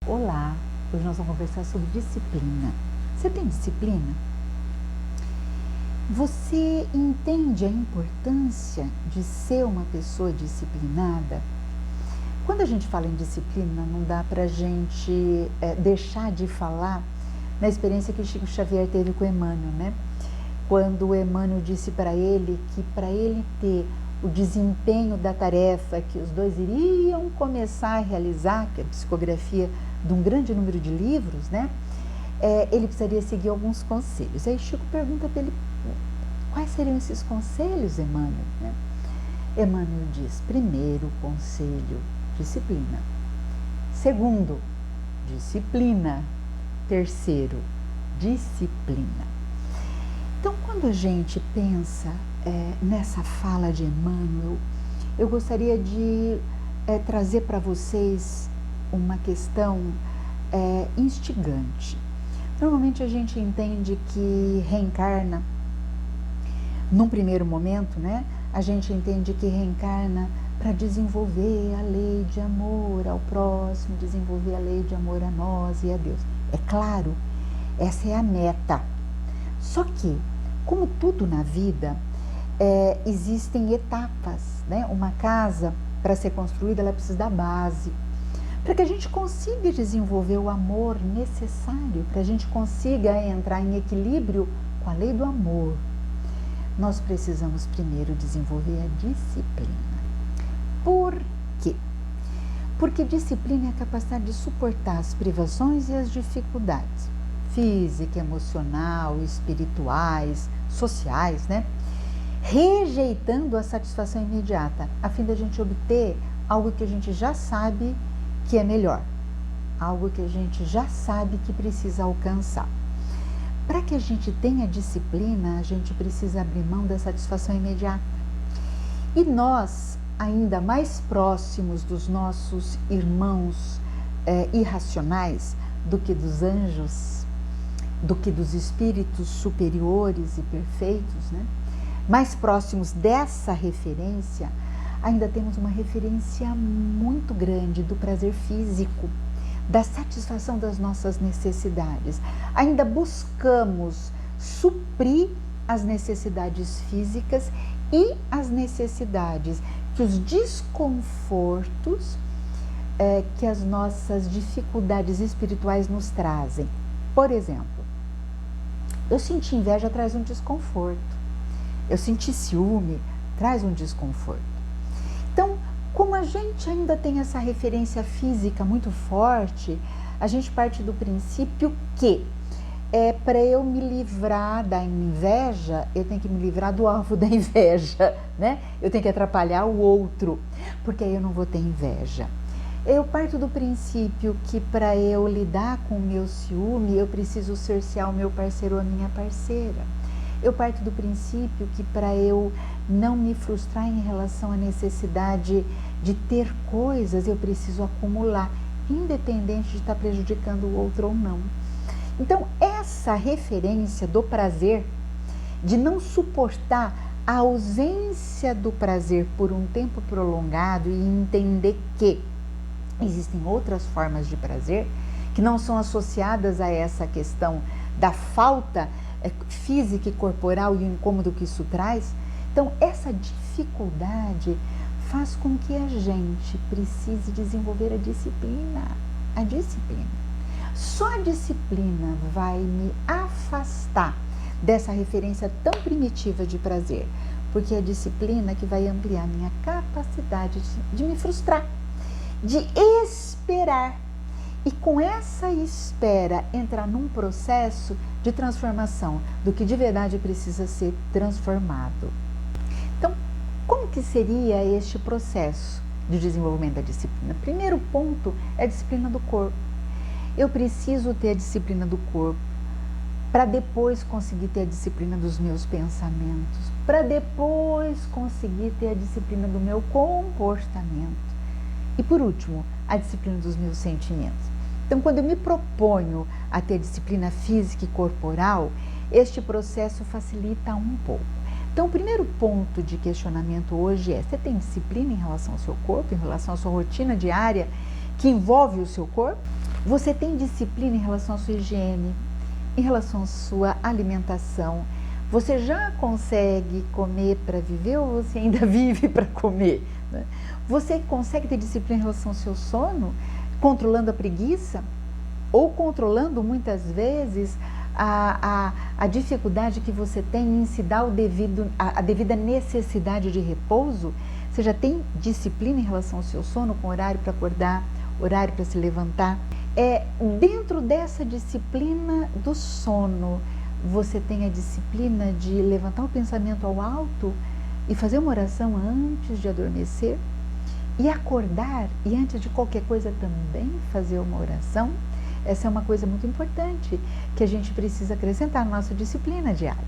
Olá, hoje nós vamos conversar sobre disciplina. Você tem disciplina? Você entende a importância de ser uma pessoa disciplinada? Quando a gente fala em disciplina, não dá pra gente deixar de falar na experiência que Chico Xavier teve com Emmanuel, né? Quando o Emmanuel disse para ele que para ele ter o desempenho da tarefa que os dois iriam começar a realizar, que é a psicografia de um grande número de livros, né? Ele precisaria seguir alguns conselhos. Aí Chico pergunta para ele, quais seriam esses conselhos, Emmanuel? Né? Emmanuel diz, primeiro conselho, disciplina. Segundo, disciplina. Terceiro, disciplina. Então, quando a gente pensa nessa fala de Emmanuel, eu gostaria de trazer para vocês uma questão instigante. Normalmente a gente entende que reencarna, num primeiro momento, né? A gente entende que reencarna para desenvolver a lei de amor ao próximo, desenvolver a lei de amor a nós e a Deus. É claro, essa é a meta. Só que, como tudo na vida, existem etapas, né? Uma casa, para ser construída, ela precisa da base. Para que a gente consiga desenvolver o amor necessário, para a gente consiga entrar em equilíbrio com a lei do amor, nós precisamos primeiro desenvolver a disciplina. Por quê? Porque disciplina é a capacidade de suportar as privações e as dificuldades física, emocional, espirituais, sociais, né? Rejeitando a satisfação imediata, a fim da gente obter algo que a gente já sabe que é melhor, algo que a gente já sabe que precisa alcançar. Para que a gente tenha disciplina, a gente precisa abrir mão da satisfação imediata. E nós, ainda mais próximos dos nossos irmãos irracionais do que dos anjos, do que dos espíritos superiores e perfeitos, né? Mais próximos dessa referência, ainda temos uma referência muito grande do prazer físico, da satisfação das nossas necessidades. Ainda buscamos suprir as necessidades físicas e as necessidades que os desconfortos que as nossas dificuldades espirituais nos trazem. Por exemplo, eu senti inveja traz um desconforto. Eu senti ciúme traz um desconforto. Então, como a gente ainda tem essa referência física muito forte, a gente parte do princípio que para eu me livrar da inveja, eu tenho que me livrar do alvo da inveja, né? Eu tenho que atrapalhar o outro, porque aí eu não vou ter inveja. Eu parto do princípio que para eu lidar com o meu ciúme, eu preciso cercear o meu parceiro ou a minha parceira. Eu parto do princípio que para eu não me frustrar em relação à necessidade de ter coisas, eu preciso acumular, independente de estar prejudicando o outro ou não. Então, essa referência do prazer, de não suportar a ausência do prazer por um tempo prolongado e entender que existem outras formas de prazer que não são associadas a essa questão da falta física e corporal e o incômodo que isso traz. Então, essa dificuldade faz com que a gente precise desenvolver a disciplina. A disciplina. Só a disciplina vai me afastar dessa referência tão primitiva de prazer, porque é a disciplina que vai ampliar minha capacidade de me frustrar, de esperar. E com essa espera entrar num processo de transformação do que de verdade precisa ser transformado. Então, como que seria este processo de desenvolvimento da disciplina? Primeiro ponto é a disciplina do corpo. Eu preciso ter a disciplina do corpo para depois conseguir ter a disciplina dos meus pensamentos, para depois conseguir ter a disciplina do meu comportamento. E por último, a disciplina dos meus sentimentos. Então, quando eu me proponho a ter disciplina física e corporal, este processo facilita um pouco. Então, o primeiro ponto de questionamento hoje é: você tem disciplina em relação ao seu corpo, em relação à sua rotina diária que envolve o seu corpo? Você tem disciplina em relação à sua higiene, em relação à sua alimentação? Você já consegue comer para viver ou você ainda vive para comer, né? Você consegue ter disciplina em relação ao seu sono, controlando a preguiça ou controlando muitas vezes a dificuldade que você tem em se dar a devida necessidade de repouso? Você já tem disciplina em relação ao seu sono, com horário para acordar, horário para se levantar? Dentro dessa disciplina do sono, você tem a disciplina de levantar o pensamento ao alto e fazer uma oração antes de adormecer? E acordar e antes de qualquer coisa também fazer uma oração? Essa é uma coisa muito importante que a gente precisa acrescentar na nossa disciplina diária.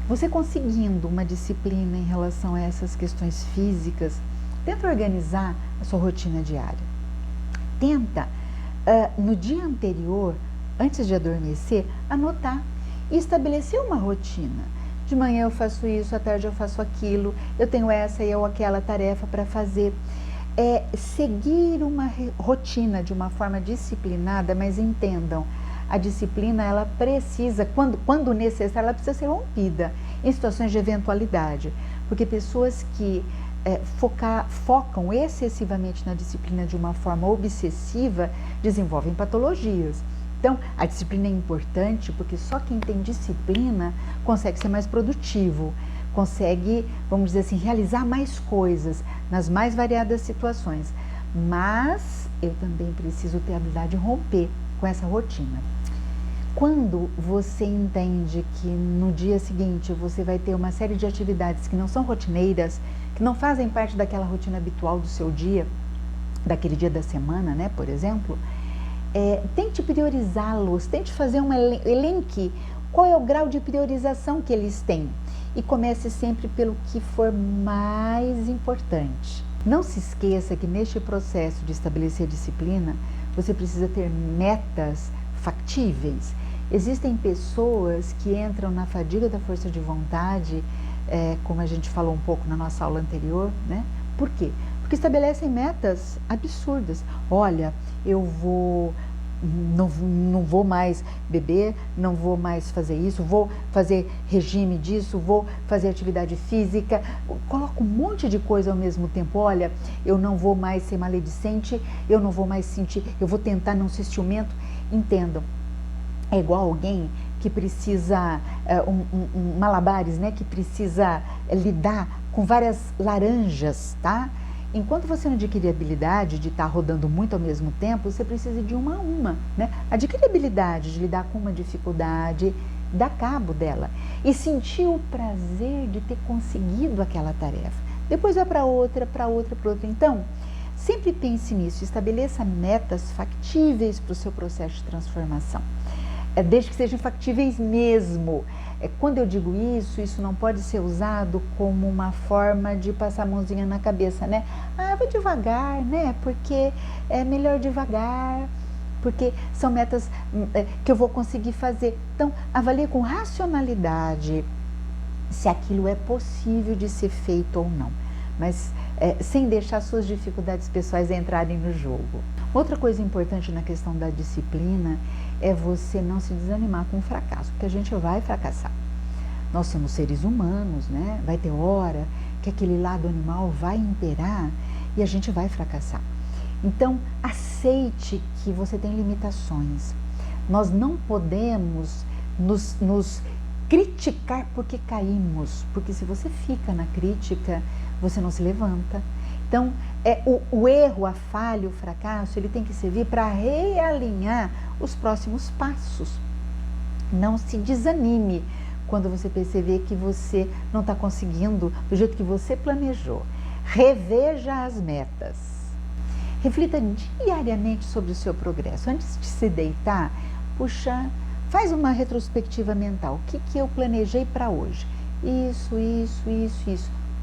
Você conseguindo uma disciplina em relação a essas questões físicas, tenta organizar a sua rotina diária. Tenta, no dia anterior, antes de adormecer, anotar e estabelecer uma rotina. De manhã eu faço isso, à tarde eu faço aquilo, eu tenho essa e ou aquela tarefa para fazer. Seguir uma rotina de uma forma disciplinada, mas entendam, a disciplina ela precisa, quando necessário, ela precisa ser rompida em situações de eventualidade, porque pessoas que focam excessivamente na disciplina de uma forma obsessiva desenvolvem patologias. Então, a disciplina é importante porque só quem tem disciplina consegue ser mais produtivo, consegue, vamos dizer assim, realizar mais coisas nas mais variadas situações. Mas eu também preciso ter a habilidade de romper com essa rotina. Quando você entende que no dia seguinte você vai ter uma série de atividades que não são rotineiras, que não fazem parte daquela rotina habitual do seu dia, daquele dia da semana, né, por exemplo, tente priorizá-los, tente fazer um elenque. Qual é o grau de priorização que eles têm? E comece sempre pelo que for mais importante. Não se esqueça que neste processo de estabelecer disciplina, você precisa ter metas factíveis. Existem pessoas que entram na fadiga da força de vontade, como a gente falou um pouco na nossa aula anterior, né? Por quê? Porque estabelecem metas absurdas. Olha, não vou mais beber, não vou mais fazer isso, vou fazer regime disso, vou fazer atividade física, coloco um monte de coisa ao mesmo tempo. Olha, eu não vou mais ser maledicente, eu não vou mais sentir, eu vou tentar não ser ciumento. Entendam, é igual alguém que precisa, malabares, né, que precisa lidar com várias laranjas, tá? Enquanto você não adquirir a habilidade de estar rodando muito ao mesmo tempo, você precisa de uma a uma, né? Adquirir a habilidade de lidar com uma dificuldade, dar cabo dela e sentir o prazer de ter conseguido aquela tarefa. Depois vai para outra, para outra, para outra. Então, sempre pense nisso, estabeleça metas factíveis para o seu processo de transformação. Desde que sejam factíveis mesmo. Quando eu digo isso não pode ser usado como uma forma de passar a mãozinha na cabeça, né? Vou devagar, né? Porque é melhor devagar, porque são metas que eu vou conseguir fazer. Então, avalie com racionalidade se aquilo é possível de ser feito ou não, mas sem deixar suas dificuldades pessoais entrarem no jogo. Outra coisa importante na questão da disciplina é você não se desanimar com o fracasso, porque a gente vai fracassar. Nós somos seres humanos, né? Vai ter hora que aquele lado animal vai imperar e a gente vai fracassar. Então, aceite que você tem limitações. Nós não podemos nos criticar porque caímos, porque se você fica na crítica, você não se levanta. Então, o erro, a falha, o fracasso, ele tem que servir para realinhar os próximos passos. Não se desanime quando você perceber que você não está conseguindo do jeito que você planejou. Reveja as metas. Reflita diariamente sobre o seu progresso. Antes de se deitar, faz uma retrospectiva mental. O que eu planejei para hoje? Isso.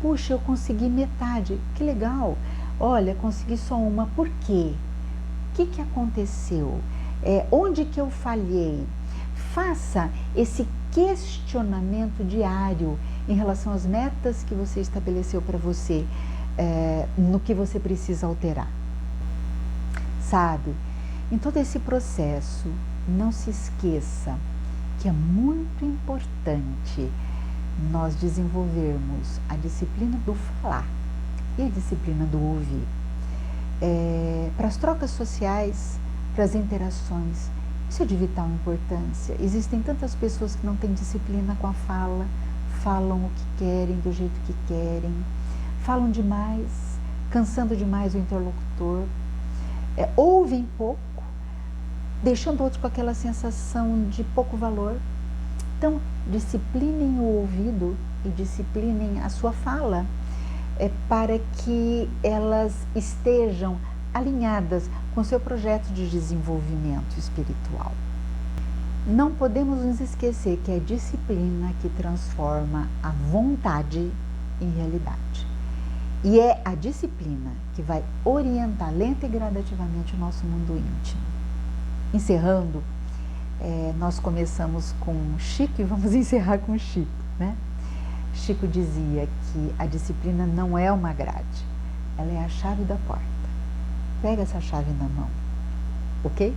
Puxa, eu consegui metade. Que legal. Olha, consegui só uma. Por quê? O que aconteceu? Onde que eu falhei? Faça esse questionamento diário em relação às metas que você estabeleceu para você, no que você precisa alterar. Sabe, Em todo esse processo, não se esqueça que é muito importante nós desenvolvermos a disciplina do falar e a disciplina do ouvir. Para as trocas sociais, para as interações, isso é de vital importância. Existem tantas pessoas que não têm disciplina com a fala, falam o que querem, do jeito que querem, falam demais, cansando demais o interlocutor, ouvem pouco, deixando outros com aquela sensação de pouco valor. Então, disciplinem o ouvido e disciplinem a sua fala, para que elas estejam alinhadas com o seu projeto de desenvolvimento espiritual. Não podemos nos esquecer que é a disciplina que transforma a vontade em realidade. E é a disciplina que vai orientar lenta e gradativamente o nosso mundo íntimo. Encerrando, nós começamos com Chico e vamos encerrar com Chico, né? Chico dizia que a disciplina não é uma grade, ela é a chave da porta. Pega essa chave na mão, ok?